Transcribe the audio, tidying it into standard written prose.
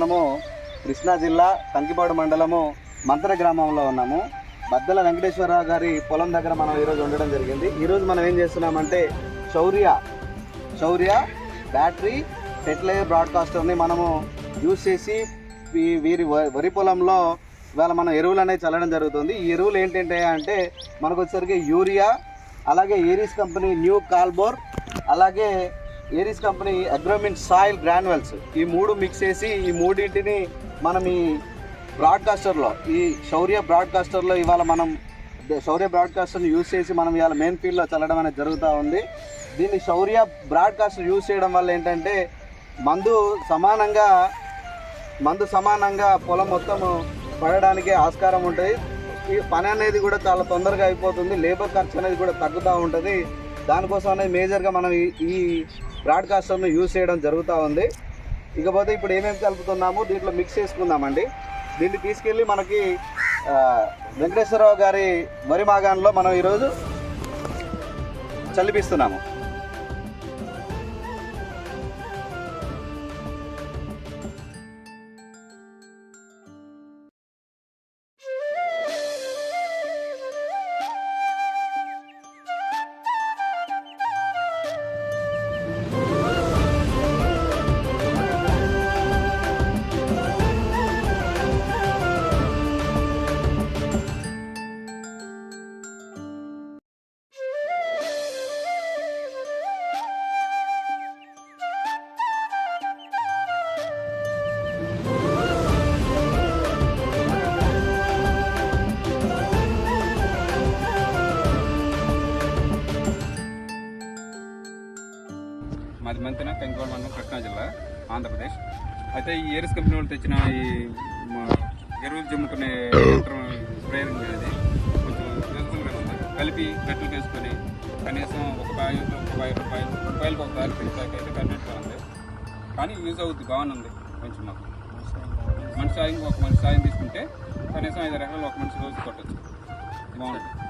మనము కృష్ణా జిల్లా కంకిపాడు మండలము మంతర గ్రామంలో ఉన్నాము. బద్దల వెంకటేశ్వరరావు గారి పొలం దగ్గర మనం ఈరోజు ఉండడం జరిగింది. ఈరోజు మనం ఏం చేస్తున్నామంటే శౌర్య బ్యాటరీ ఫెర్టిలైజర్ బ్రాడ్కాస్టర్ని మనము యూజ్ చేసి వీరి వరి పొలంలో ఇవాళ మనం ఎరువులు అనేది చల్లడం జరుగుతుంది. ఈ ఎరువులు ఏంటంటే అంటే మనకు వచ్చేసరికి యూరియా, అలాగే ఏరీస్ కంపెనీ న్యూ కాల్బోర్, అలాగే Aries company Agromin soil granules, ఈ మూడు మిక్స్ చేసి ఈ మూడింటిని మనం ఈ బ్రాడ్కాస్టర్లో, ఈ శౌర్య బ్రాడ్కాస్టర్లో ఇవాళ మనం శౌర్య బ్రాడ్కాస్టర్ని యూజ్ చేసి మనం ఇవాళ మెయిన్ ఫీల్డ్లో చల్లడం అనేది జరుగుతూ ఉంది. దీన్ని శౌర్య బ్రాడ్కాస్టర్ యూజ్ చేయడం వల్ల ఏంటంటే మందు సమానంగా పొలం మొత్తం పడడానికి ఆస్కారం ఉంటుంది. ఈ పని అనేది కూడా చాలా తొందరగా అయిపోతుంది. లేబర్ ఖర్చు అనేది కూడా తగ్గుతూ ఉంటుంది. దానికోసం అనేది మేజర్గా మనం ఈ బ్రాడ్కాస్టర్ను యూజ్ చేయడం జరుగుతూ ఉంది. ఇకపోతే ఇప్పుడు ఏమేమి కలుపుతున్నాము దీంట్లో మిక్స్ చేసుకుందామండి. దీన్ని తీసుకెళ్ళి మనకి వెంకటేశ్వరరావు గారి వరి మాగాన్లో మనం ఈరోజు చల్లిపిస్తున్నాము. మాది మంతెన కంకిపాడు మండలం కృష్ణా జిల్లా ఆంధ్రప్రదేశ్. అయితే ఈ ఏరీస్ కంపెనీ వాళ్ళు తెచ్చిన ఈ ఎరువులు జమ్ముకునే స్ప్రేయర్ అనేది కొంచెం యూజ్ఫుల్గా ఉంది. కలిపి గట్టులు వేసుకొని కనీసం ఒక రూపాయలకు ఒకసారి పెంచాక అయితే కన్వీనెంట్గా ఉంది. కానీ యూజ్ అవుతుంది, బాగుంది. కొంచెం మాకు మనిషి సాయం తీసుకుంటే కనీసం 5 ఎకరాలు ఒక మనిషి రోజు కొట్టచ్చు, బాగుంటుంది.